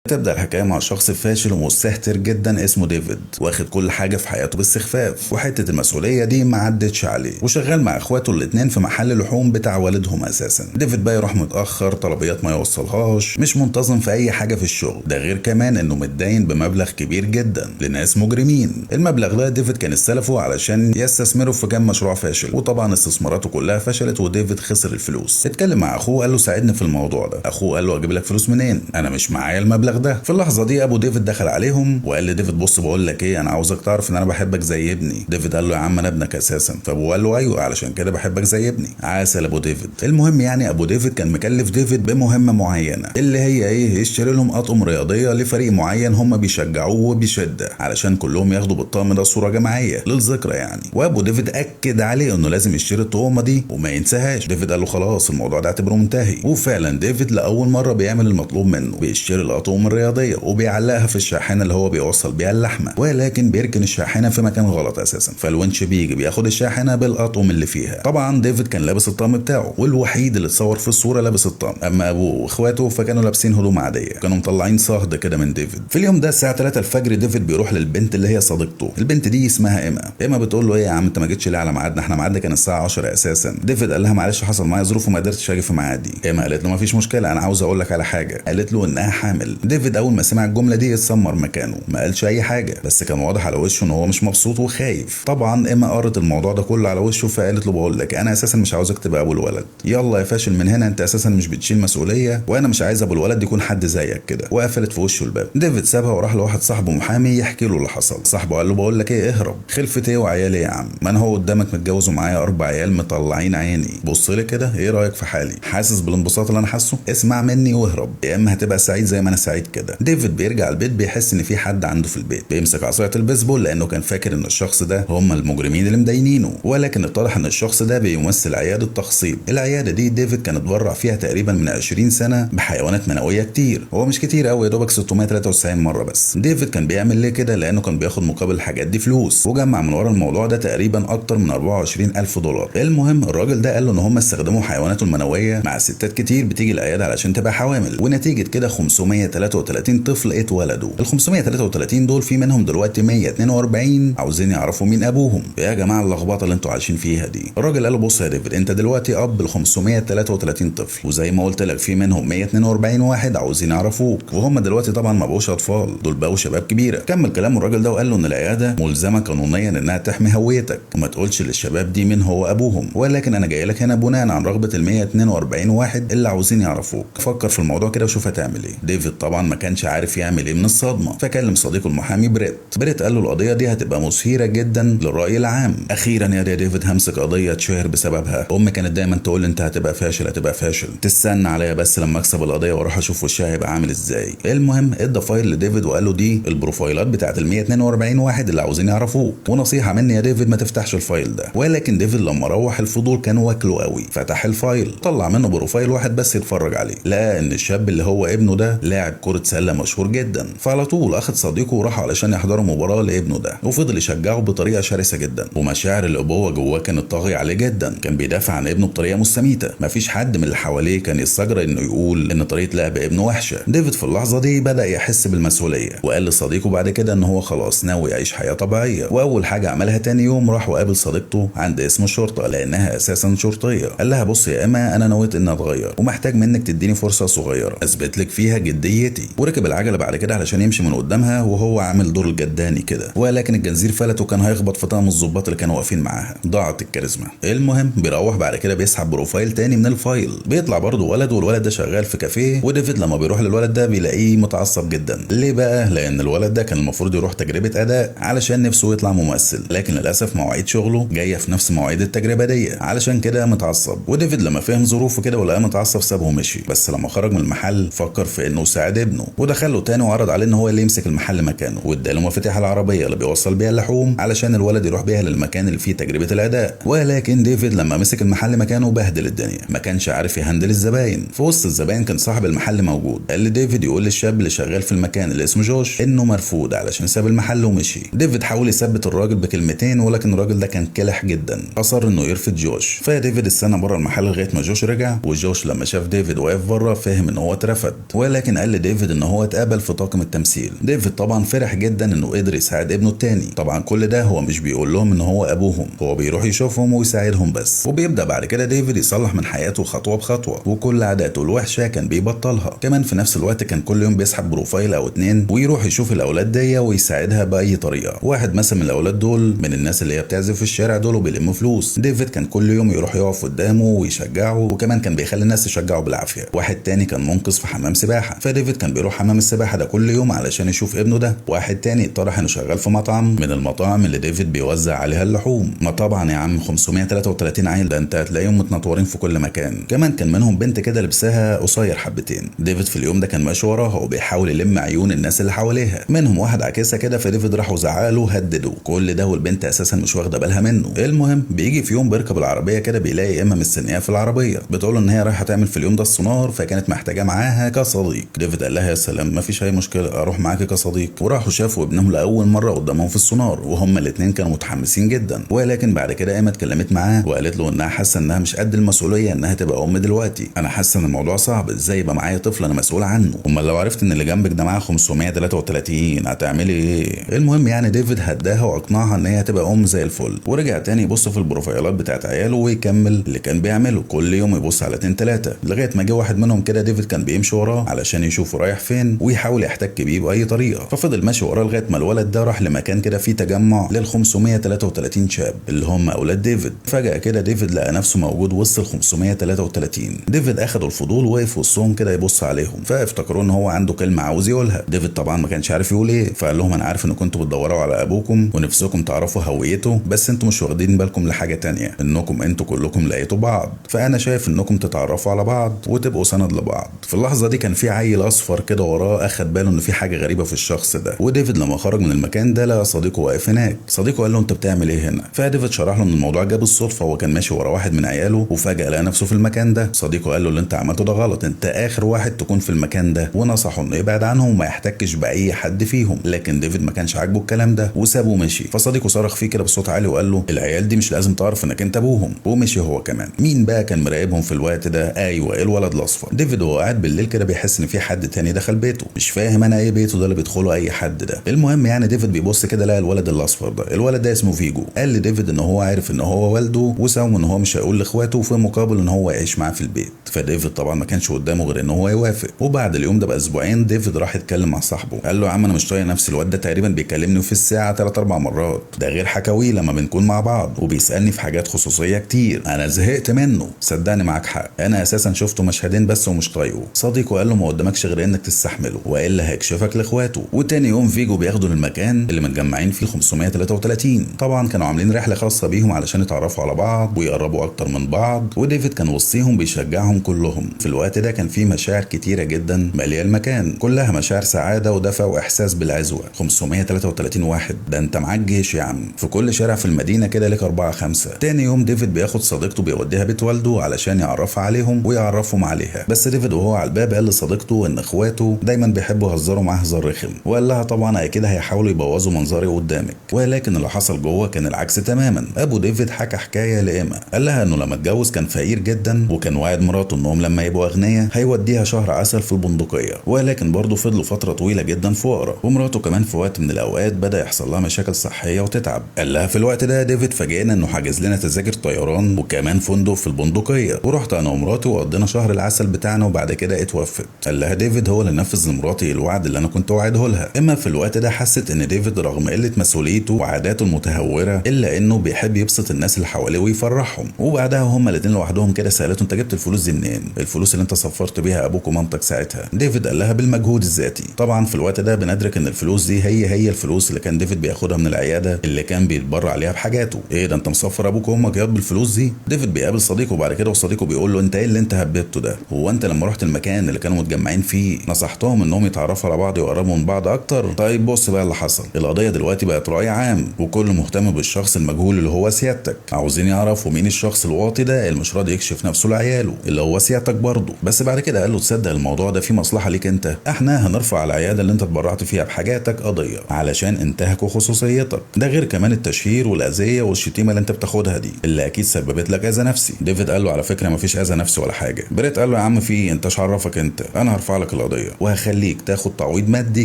تبدأ الحكاية مع شخص فاشل ومستهتر جدا اسمه ديفيد، واخد كل حاجة في حياته باستخفاف، وحتة المسؤولية دي ما عدتش عليه، وشغال مع اخواته الاتنين في محل لحوم بتاع والدهم اساسا. ديفيد بقى يروح متأخر، طلبيات ما يوصلهاش، مش منتظم في اي حاجة في الشغل، ده غير كمان انه متدين بمبلغ كبير جدا لناس مجرمين. المبلغ ده ديفيد كان استلفه علشان يستثمره في كام مشروع فاشل، وطبعا استثماراته كلها فشلت وديفيد خسر الفلوس. اتكلم مع اخوه قال له ساعدني في الموضوع ده. اخوه قال له اجيب لك فلوس منين؟ انا مش معايا المبلغ ده. في اللحظه دي ابو ديفيد دخل عليهم وقال لديفيد بص بقول لك ايه، انا عاوزك تعرف ان انا بحبك زي ابني. ديفيد قال له يا عم انا ابنك اساسا. فابوه قال له ايوه علشان كده بحبك زي ابني. عسل ابو ديفيد. المهم يعني ابو ديفيد كان مكلف ديفيد بمهمه معينه، اللي هي ايه؟ يشتري لهم اطقم رياضيه لفريق معين هم بيشجعوه بشده، علشان كلهم ياخدوا بالطقم ده صوره جماعيه للذكرى يعني. وابو ديفيد اكد عليه انه لازم يشتري الطقمه دي وما ينساهاش. ديفيد قال له خلاص الموضوع ده اعتبره منتهي. وفعلا ديفيد لاول مره بيعمل المطلوب منه، بيشتري الاطقم الرياضيه وبيعلقها في الشاحنه اللي هو بيوصل بيها اللحمه، ولكن بيركن الشاحنه في مكان غلط اساسا. فالونش بيجي بياخد الشاحنه بالاطقم اللي فيها. طبعا ديفيد كان لابس الطقم بتاعه، والوحيد اللي اتصور في الصوره لابس الطقم، اما ابوه واخواته فكانوا لابسين هدوم عاديه، كانوا مطلعين صهد كده من ديفيد. في اليوم ده الساعه 3 الفجر ديفيد بيروح للبنت اللي هي صديقته. البنت دي اسمها ايما بتقول له ايه يا عم انت ما جيتش ليه على ميعادنا؟ احنا ميعادنا كان الساعه 10 اساسا. ديفيد قال لها معلش حصل معايا ظروف وما قدرتش اجي في ميعادي. ايما قالت له ما فيش مشكله، انا عاوز اقول لك على حاجه. قالت له انها حامل. ديفيد اول ما سمع الجمله دي اتسمر مكانه، ما قالش اي حاجه، بس كان واضح على وشه ان هو مش مبسوط وخايف. طبعا ايما قرت الموضوع ده كله على وشه، فقالت له بقول لك انا اساسا مش عاوزك تبقى ابو الولد، يلا يا فاشل من هنا، انت اساسا مش بتشيل مسؤوليه، وانا مش عايز ابو الولد يكون حد زيك كده. وقفلت في وشه الباب. ديفيد سابها وراح لواحد صاحبه محامي يحكي له اللي حصل. صاحبه قال له بقول لك ايه، اهرب، خلفة ايه وعيالي يا عم؟ ما انا هو قدامك متجوز ومعايا 4 عيال مطلعين عيني، بص لي كده، ايه رايك في حالي؟ حاسس بالانبساط اللي انا حاسه؟ اسمع مني واهرب، يا اما هتبقى سعيد زي ما انا سعيد كده. ديفيد بيرجع البيت بيحس ان في حد عنده في البيت، بيمسك عصايه البيسبول لانه كان فاكر ان الشخص ده هم المجرمين اللي مدينينه، ولكن اتضح ان الشخص ده بيمثل عياده تخصيب. العياده دي ديفيد كان اتبرع فيها تقريبا من 20 سنه بحيوانات منويه كتير، هو مش كتير قوي، يا دوبك 693 مره بس. ديفيد كان بيعمل ليه كده؟ لانه كان بياخد مقابل الحاجات دي فلوس، وجمع من ورا الموضوع ده تقريبا اكتر من 24,000 دولار. المهم الراجل ده قال له ان هم استخدموا حيواناته المنويه مع ستات كتير بتيجي العياده علشان تبقى حوامل، ونتيجه كده 533 طفل اتولدوا. ال 533 دول في منهم دلوقتي 142 عاوزين يعرفوا مين ابوهم. يا جماعه اللخبطه اللي انتوا عايشين فيها دي. الراجل قال له بص يا ديفيد، انت دلوقتي اب ل 533 طفل، وزي ما قلت لك في منهم 142 واحد عاوزين يعرفوك، وهم دلوقتي طبعا ما بقوش اطفال، دول بقوا شباب كبيره. كمل كلام الراجل ده وقال له ان العياده ملزمه قانونيا انها تحمي هويتك وما تقولش للشباب دي مين هو ابوهم، ولكن انا جاي لك هنا بناء عن رغبه ال 142 واحد اللي عاوزين يعرفوك. فكر في الموضوع كده وشوف هتعمل ايه. ديفيد طبعا ما كانش عارف يعمل ايه من الصدمه، فكلم صديقه المحامي بريت قال له القضيه دي هتبقى مثيره جدا للراي العام. اخيرا يا ديفيد همسك قضيه اتشهر بسببها. امي كانت دايما تقول انت هتبقى فاشل هتبقى فاشل، تستنى عليا بس لما اكسب القضيه واروح اشوف وشها هيبقى عامل ازاي. المهم ادى فايل لديفيد وقال له دي البروفايلات بتاعت ال 142 واحد اللي عاوزين يعرفوك، ونصيحه مني يا ديفيد ما تفتحش الفايل ده. ولكن ديفيد لما روح الفضول كان واكله قوي، فتح الفايل طلع منه بروفايل واحد بس يتفرج عليه، لقى ان الشاب اللي هو ابنه ده لاعب كره سله مشهور جدا. فعلى طول اخد صديقه وراح علشان يحضروا مباراه لابنه ده، وفضل يشجعه بطريقه شرسه جدا، ومشاعر الابوه جواه كانت طاغيه عليه جدا. كان بيدافع عن ابنه بطريقه مستميته، مفيش حد من اللي حواليه كان يستجرأ انه يقول ان طريقه لعب ابنه وحشه. ديفيد في اللحظه دي بدا يحس بالمسؤوليه، وقال لصديقه بعد كده ان هو خلاص ناوي يعيش حياه طبيعيه. واول حاجه عملها تاني يوم راح وقابل صديقته عند اسم الشرطه لانها اساسا شرطيه. قال لها بص يا اما انا نويت اني اتغير ومحتاج منك تديني فرصه صغيره اثبت لك فيها جديتي. وركب العجله بعد كده علشان يمشي من قدامها وهو عامل دور الجداني كده، ولكن الجنزير فلت وكان هيخبط في طقم الظباط اللي كانوا واقفين معاها، ضاعت الكاريزما. المهم بيروح بعد كده بيسحب بروفايل تاني من الفايل، بيطلع برضه ولد، والولد ده شغال في كافيه. وديفيد لما بيروح للولد ده بيلاقيه متعصب جدا. ليه بقى؟ لان الولد ده كان المفروض يروح تجربه اداء علشان نفسه يطلع ممثل، لكن للاسف مواعيد شغله جايه في نفس مواعيد التجربه دي، علشان كده متعصب. وديفيد لما فهم ظروفه كده ولقاه متعصب سابه ومشي. بس لما خرج من المحل فكر في انه يساعد ابنه، ودخل له تاني وعرض عليه ان هو اللي يمسك المحل مكانه، واداله مفاتيح العربيه اللي بيوصل بيها اللحوم علشان الولد يروح بيها للمكان اللي فيه تجربه الاداء. ولكن ديفيد لما مسك المحل مكانه بهدل الدنيا، ما كانش عارف يهندل الزباين. في وسط الزباين كان صاحب المحل موجود. قال لديفيد يقول للشاب اللي شغال في المكان اللي اسمه جوش انه مرفوض علشان ساب المحل ومشي. ديفيد حاول يثبت الراجل بكلمتين، ولكن الراجل ده كان كلح جدا، اصر انه يرفض جوش. فديفيد استنى بره المحل لغايه ما جوش رجع، وجوش لما شاف ديفيد واقف بره فهم ان هو اترفض، ولكن قال لديفيد ديفيد ان هو اتقبل في طاقم التمثيل. ديفيد طبعا فرح جدا انه قدر يساعد ابنه التاني. طبعا كل ده هو مش بيقول لهم ان هو ابوهم، هو بيروح يشوفهم ويساعدهم بس. وبيبدا بعد كده ديفيد يصلح من حياته خطوه بخطوه، وكل عاداته الوحشه كان بيبطلها. كمان في نفس الوقت كان كل يوم بيسحب بروفايل او اتنين ويروح يشوف الاولاد دي ويساعدها باي طريقه. واحد مثلا من الاولاد دول من الناس اللي هي بتعزف في الشارع دول وبيلموا فلوس، ديفيد كان كل يوم يروح يقف قدامه ويشجعه، وكمان كان بيخلي الناس تشجعه بالعافيه. واحد تاني كان منقذ في حمام سباحه، فديفيد كان بيروح حمام السباحه ده كل يوم علشان يشوف ابنه ده. واحد تاني اقترح انه شغال في مطعم من المطاعم اللي ديفيد بيوزع عليها اللحوم. ما طبعا يا عم 533 عيل ده انت هتلاقيهم متنطورين في كل مكان. كمان كان منهم بنت كده لبسها قصير حبتين. ديفيد في اليوم ده كان ماشي وراها وبيحاول يلم عيون الناس اللي حواليها، منهم واحد عكسه كده، فديفيد راح وزعله هدده. كل ده والبنت اساسا مش واخده بالها منه. المهم بيجي في يوم بيركب العربيه كده بيلاقي اما مستنياه في العربيه، بتقول ان هي رايحه تعمل في اليوم ده السونار، فكانت محتاجاه معاها كصديق. ديفيد قال لها يا سلام مفيش اي مشكله، اروح معاكي كصديق. وراحوا شافوا ابنهم لاول مره قدامهم في السونار، وهما الاثنين كانوا متحمسين جدا. ولكن بعد كده اما اتكلمت معاه وقالت له انها حاسه انها مش قد المسؤوليه انها تبقى ام دلوقتي. انا حاسه ان الموضوع صعب، ازاي يبقى معايا طفل انا مسؤول عنه؟ امال لو عرفت ان اللي جنبك ده معاه 533 هتعملي ايه؟ المهم يعني ديفيد هداها واقنعها ان هي هتبقى ام زي الفل. ورجع تاني يبص في البروفايلات بتاعت عياله ويكمل اللي كان بيعمله. كل يوم يبص على 2-3 لغايه ما جه واحد منهم كده ديفيد كان بيمشي وراه علشان يشوفه رايح فين ويحاول يحتك بيه باي طريقه. ففضل ماشي وراه لغايه ما الولد ده راح لمكان كده فيه تجمع لل 533 شاب اللي هم اولاد ديفيد. فجاه كده ديفيد لقى نفسه موجود وسط ال 533. ديفيد اخدوا الفضول وقف وسطهم كده يبص عليهم، فافتكروا ان هو عنده كلمه عاوز يقولها. ديفيد طبعا ما كانش عارف يقول ايه، فقال لهم انا عارف ان كنتوا بتدوروا على ابوكم ونفسكم تعرفوا هويته، بس انتوا مش واخدين بالكم لحاجه تانية، انكم انتوا كلكم لقيتوا بعض. فانا شايف انكم تتعرفوا على بعض وتبقوا سند لبعض. في اللحظه دي كان في عيل اصفر كده وراه اخد باله ان في حاجه غريبه في الشخص ده. وديفيد لما خرج من المكان ده لقى صديقه واقف هناك. صديقه قال له انت بتعمل ايه هنا؟ فديفيد شرح له ان الموضوع جه بالصدفه، هو كان ماشي ورا واحد من عياله وفجاه لقى نفسه في المكان ده. صديقه قال له اللي انت عملته ده غلط، انت اخر واحد تكون في المكان ده، ونصحه انه يبعد عنهم وما يحتكش باي حد فيهم. لكن ديفيد ما كانش عاجبه الكلام ده وسابه ومشي. فصديقه صرخ فيه كده بصوت عالي وقال له العيال دي مش لازم تعرف انك انت ابوهم، ومشي هو كمان. مين بقى كان مراقبهم في الوقت ده؟ ايوه الولد الاصفر. ديفيد وهو قاعد بالليل كده بيحس ان في حد تاني دخل بيته. مش فاهم انا ايه بيته ده اللي بيدخله اي حد ده. المهم يعني ديفيد بيبص كده لقى الولد الاصفر ده. الولد ده اسمه فيجو. قال لديفيد ان هو عارف ان هو والده وساوم ان هو مش هيقول لاخواته في مقابل ان هو يعيش معاه في البيت. فديفيد طبعا ما كانش قدامه غير ان هو يوافق. وبعد اليوم ده باسبوعين ديفيد راح يتكلم مع صاحبه، قال له يا عم انا مش طايق نفسي، الواد ده تقريبا بيكلمني في الساعه 3-4 مرات، ده غير حكاوي لما بنكون مع بعض، وبيسالني في حاجات خصوصيه كتير، انا زهقت منه. صدقني معاك حق، انا اساسا شفته مشهدين بس ومش طايقه. صديقه قال له ما قدامكش غير انك تستحمله والا هيكشفك لاخواته. وتاني يوم فيجو بياخده للمكان اللي متجمعين فيه 533. طبعا كانوا عاملين رحله خاصه بيهم علشان يتعرفوا على بعض ويقربوا اكتر من بعض، وديفيد كان وسطيهم بيشجعهم كلهم. في الوقت ده كان فيه مشاعر كتيره جدا ماليه المكان، كلها مشاعر سعاده ودفى واحساس بالعزوه. 533 واحد، ده انت معاك جيش يا عم. في كل شارع في المدينه كده لك 4-5. تاني يوم ديفيد بياخد صديقته بيوديها بيت والده علشان يعرفها عليهم ويعرفهم عليها. بس ديفيد وهو على الباب قال لصديقته ان اخواته دايما بيحبوا يهزروا معاه هزار رخم، وقال لها طبعا اكيد هيحاولوا يبوظوا منظري قدامك. ولكن اللي حصل جوه كان العكس تماما. ابو ديفيد حكى حكايه لايما، قال لها انه لما اتجوز كان فقير جدا، وكان واعد مراته انهم لما يبقوا اغنياء هيوديها شهر عسل في البندقيه. ولكن برضه فضلوا فتره طويله جدا فقراء، ومراته كمان في وقت من الاوقات بدا يحصل لها مشاكل صحيه وتتعب. قال لها في الوقت ده ديفيد فاجئنا انه حاجز لنا تذاكر طيران وكمان فندق في البندقيه، ورحت انا ومراتي وقضينا شهر العسل بتاعنا وبعد كده اتوفت. قال لها ديفيد هو اللي نفذ لمراتي الوعد اللي انا كنت وعده لها. اما في الوقت ده حست ان ديفيد رغم قله مسؤوليته وعاداته المتهوره الا انه بيحب يبسط الناس اللي حواليه ويفرحهم. وبعدها هما الاثنين لوحدهم كده سالته انت جبت الفلوس دي منين؟ الفلوس اللي انت صفرت بيها ابوك ومامتك ساعتها. ديفيد قال لها بالمجهود الذاتي. طبعا في الوقت ده بندرك ان الفلوس دي هي الفلوس اللي كان ديفيد بياخدها من العياده اللي كان بيتبرع عليها بحاجاته. ايه ده انت مصفر ابوك وامك ياض بالفلوس دي؟ ديفيد بيقابل صديقه بعد كده وصديقه بيقول له انت ايه اللي انت هببته ده؟ هو انت لما رحت المكان اللي كانوا متجمعين فيه نصحتهم انهم يتعرفوا على بعض ويقربوا من بعض اكتر؟ طيب بص بقى اللي حصل، القضيه دلوقتي بقت راي عام وكل مهتم بالشخص المجهول اللي هو سيادتك. عاوزين يعرفوا مين الشخص الواطي ده اللي مش راضي يكشف نفسه لعياله، اللي وسيادتك برضه. بس بعد كده قال له تصدق الموضوع ده فيه مصلحه ليك انت، احنا هنرفع على العياده اللي انت اتبرعت فيها بحاجاتك قضيه علشان انتهكوا خصوصيتك، ده غير كمان التشهير والاذيه والشتيمه اللي انت بتاخدها دي اللي اكيد سببت لك اذى نفسي. ديفيد قال له على فكره مفيش اذى نفسي ولا حاجه. بريت قال له يا عم في انت ايش عرفك انت، انا هرفع لك القضيه وهخليك تاخد تعويض مادي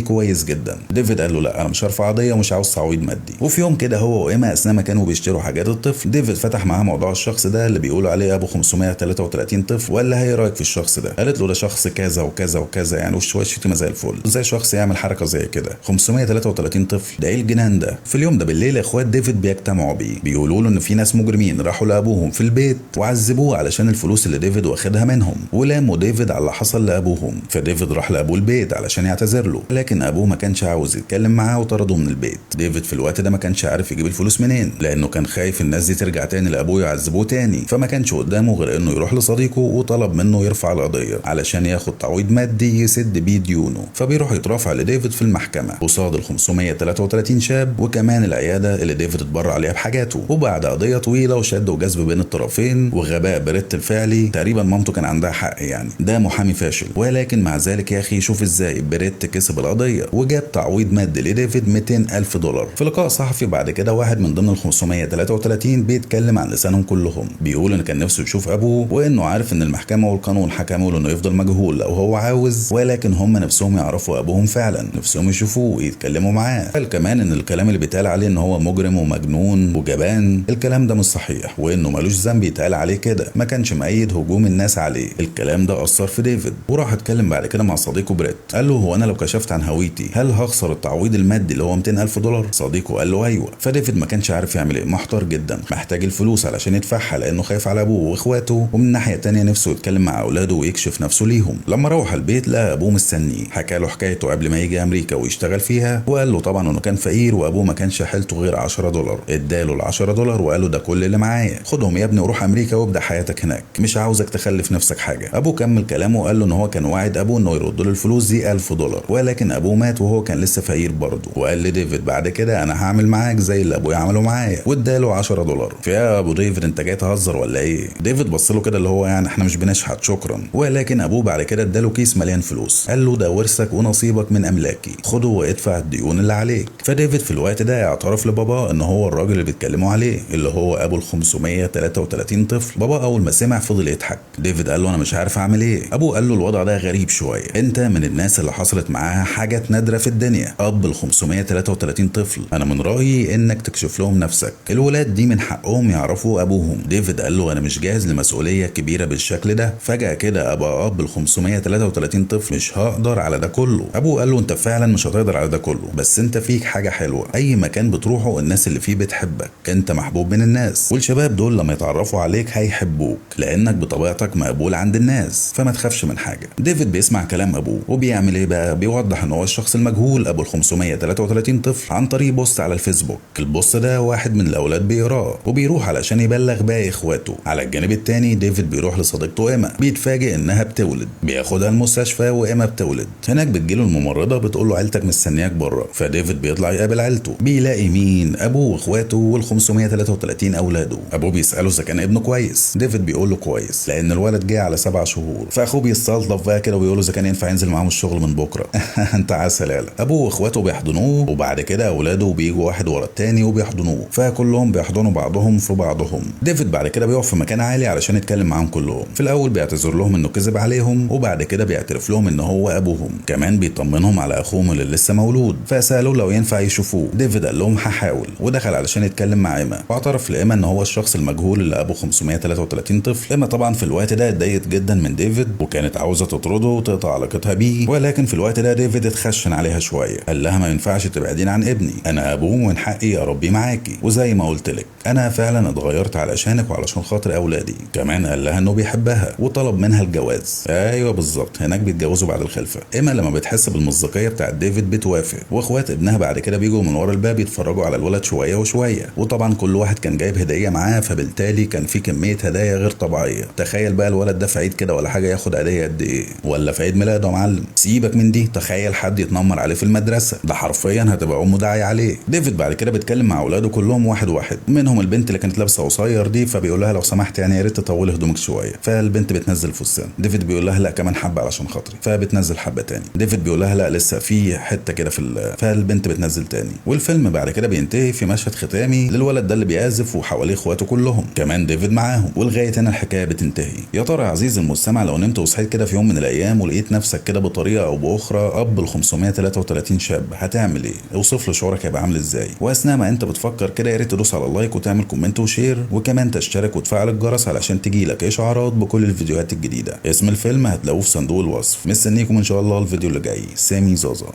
كويس جدا. ديفيد قال له لا انا مش هرفع قضيه ومش عاوز تعويض مادي. وفي يوم كده هو وايما اثناء ما كانوا بيشتروا حاجات الطفل، ديفيد فتح معاه موضوع الشخص ده اللي بيقولوا عليه ابو 533 طفل، وقال لها ايه رايك في الشخص ده؟ قالت له ده شخص كذا وكذا وكذا يعني وشويه شتيمه زي الفل، ازاي شخص يعمل حركه زي كده؟ 533 طفل ده ايه الجنان ده؟ في اليوم ده بالليل اخوات ديفيد بيجتمعوا بيه، بيقولوا له ان في ناس مجرمين راحوا لابوهم في البيت وعذبوه علشان الفلوس اللي ديفيد واخدها منهم، ولاموا ديفيد على اللي حصل لابوهم. فديفيد راح لابوه البيت علشان يعتذر له، لكن ابوه ما كانش عاوز يتكلم معاه وطرده من البيت. ديفيد في الوقت ده ما كانش عارف يجيب الفلوس منين، لانه كان خايف الناس دي ترجع تاني لابوه يعذبوه تاني، فما كانش قدامه غير انه يروح لصديقه وطلب منه يرفع القضيه علشان ياخد تعويض مادي يسد بيه ديونه. فبيروح يترافع لديفيد في المحكمه قصاد ال 533 شاب وكمان العياده اللي ديفيد اتبرع عليها بحاجاته. وبعد قضيه طويله وشد وجذب بين الطرفين وغباء بريت الفعلي، تقريبا مامته كان عندها حق يعني، ده محامي فاشل، ولكن مع ذلك يا اخي شوف ازاي بريت كسب القضيه وجاب تعويض مادي لديفيد $200,000. في لقاء صحفي بعد كده واحد من ضمن ال 533 بيتكلم عن لسانهم كلهم، بيقول ان كان نفسه يشوف ابوه وانه عارف ان المحكمه والقانون حكموا له انه يفضل مجهول لو هو عاوز، ولكن هم نفسهم يعرفوا ابوهم فعلا، نفسهم يشوفوه ويتكلموا معاه. قال كمان ان الكلام اللي بيتقال عليه ان هو مجرم ومجنون وجبان الكلام ده مش صحيح، وانه ملوش ذنب يتقال عليه كده، ما كانش مؤيد هجوم الناس عليه. الكلام ده اثر في ديفيد وراح اتكلم بعد كده مع صديقه بريت، قال له هو انا لو كشفت عن هويتي هل هخسر التعويض المادي اللي هو $200,000؟ صديقه قال له ايوه. فديفيد ما كانش عارف يعمل ايه، محتار جدا، محتاج الفلوس علشان يدفعها لانه خايف على ابوه واخواته، ومن الناحيه الثانيه نفسه يتكلم مع اولاده ويكشف نفسه ليهم. لما روح البيت لقى ابوه مستنيه، حكى له حكايته قبل ما يجي امريكا ويشتغل فيها، وقال له طبعا انه كان فقير وابوه ما كانش حيلته غير $10. اداله ال $10 وقال له ده كل اللي معايا، خدهم يا ابني وروح امريكا وابدا حياتك هناك، مش عاوزك تخلف نفسك حاجه. ابوه كمل كلامه وقال له ان هو كان واعد ابوه انه يرد له الفلوس دي $1000، ولكن ابوه مات وهو كان لسه فقير برضه، وقال لديفيد بعد كده انا هعمل معاك زي اللي ابويا عمله معايا، واداله $10. فيا ابو ديفيد انت جاي تهزر ولا ايه؟ ديفيد بص له كده اللي هو يعني احنا مش بنشحت شكرا، ولكن ابوه بعد كده اداله كيس مليان فلوس، قال له ده ورثك ونصيبك من املاكي، خده وادفع الديون اللي عليك. فديفيد في الوقت ده اعترف لبابا ان هو الراجل اللي بيتكلموا عليه اللي هو ابو ال 533 طفل. بابا اول ما سمع فضل يضحك. ديفيد قال له انا مش عارف اعمل ايه. ابوه قال له الوضع ده غريب شويه، انت من الناس اللي حصلت معاها حاجات نادره في الدنيا، اب ال 533 طفل، انا من رايي انك تكشف لهم نفسك، الولاد دي من حقهم يعرفوا ابوهم. ديفيد قال له انا مش جاهز لمسؤوليه كبيره بالشكل ده، فجاه كده ابقى اب ال 533 طفل، مش هقدر على ده كله. ابوه قال له انت فعلا مش هتقدر على ده كله، بس انت فيك حاجه حلوه، اي مكان بتروحه الناس اللي فيه بتحبك، انت محبوب من الناس، والشباب دول لما يتعرفوا عليك هيحبوك لانك بطبيعتك مقبول عند الناس، فما تخافش من حاجه. ديفيد بيسمع كلام ابوه وبيعمل ايه بقى؟ بيوضح ان هو الشخص المجهول ابو ال 533 طفل عن طريق بوست على الفيسبوك. البوست ده واحد من الاولاد بيقراه وبيروح علشان يبلغ باقي اخواته. على الجانب التاني ديفيد بيروح لصديقته ايما، بيتفاجئ انها بتولد، بياخدها المستشفى وايما بتولد. هناك بتجيله الممرضه بتقول له عيلتك مستنياك بره، فديفيد بيطلع يقابل عيلته، بيلاقي مين؟ ابوه واخواته وال 533 اولاده. ابوه بيساله اذا كان ابنه كويس، ديفيد بيقول له كويس لان الولد جه على 7 شهور. فاخوه بيستلطف بقى كده وبيقول له اذا كان ينفع ينزل معاهم الشغل من بكره. انت عسل يالا. ابوه واخواته بيحضنوه وبعد كده اولاده بيجوا واحد ورا التاني وبيحضنوه، فكلهم بيحضنوا بعضهم في بعضهم. ديفيد بعد كده بيقف في مكان عالي علشان يتكلم معاهم كلهم. في الاول بيعتذر لهم انه كذب عليهم، وبعد كده بيعترف لهم ان هو ابوهم، كمان بيطمنهم على اخوهم اللي لسه مولود، فسالوه لو ينفع يشوفوه. ديفيد قال لهم هحاول، ودخل علشان يتكلم مع ايما، واعترف لايما ان هو الشخص المجهول اللي ابو 533 طفل. ايما طبعا في الوقت ده اتضايقت جدا من ديفيد وكانت عاوزه تطرده وتقطع علاقتها بيه، ولكن في الوقت ده ديفيد اتخشن عليها شويه، قال لها ما ينفعش تبعدين عن ابني، انا ابوه ومن حقي اربيه معاكي، وزي ما قلت لك انا فعلا اتغيرت علشانك وعلشان خاطر اولادي. كمان قال لها انه بيحبها وطلب منها الجواز. ايوه بالظبط، هناك بيتجوزوا بعد الخلفه. ايما لما بتحس بالمصداقيه بتاعت ديفيد بتوافق، واخوات ابنها بعد كده بيجوا من ورا الباب يتفرجوا على الولد شويه وشويه، وطبعا كل واحد كان جايب هديه معاه، فبالتالي كان في كميه هدايا غير طبيعيه. تخيل بقى الولد ده في عيد كده ولا حاجه ياخد هديه قد ايه؟ ولا في عيد ميلاده يا معلم. سيبك من دي، تخيل حد يتنمر عليه في المدرسه، ده حرفيا هتبقى امه داعيه عليه. ديفيد بعد كده بيتكلم مع اولاده كلهم واحد واحد، منهم البنت اللي كانت لابسه قصير دي، فبيقول لها لو سمحت يعني يا ريت تطولي هدومك شويه. فالبنت بتنزل فستان. ديفيد بيقول لها لا كمان حبه علشان خاطري، فبتنزل حبه تاني. ديفيد بيقول لها لا لسه في حته كده فالبنت بتنزل تاني. والفيلم بعد كده بينتهي في مشهد ختامي للولد ده اللي بيعزف وحواليه اخواته كلهم كمان ديفيد معاهم، ولغايه هنا الحكايه بتنتهي. يا ترى يا عزيزي المستمع لو نمت وصحيت كده في يوم من الايام ولقيت نفسك كده بطريقه او باخرى اب ل 533 شاب، هتعمل ايه؟ اوصف لي شعورك هيبقى عامل ازاي؟ واثناء ما انت بتفكر كده يا ريت تدوس على اللايك وتعمل كومنت وشير، وكمان تشترك وتفعل الجرس علشان تجيلك اشعارات بكل الفيديوهات الجديده. اسم الفيلم هتلاقوه في صندوق الوصف. مستنيكم ان شاء الله الفيديو اللي جاي. سامي زازا.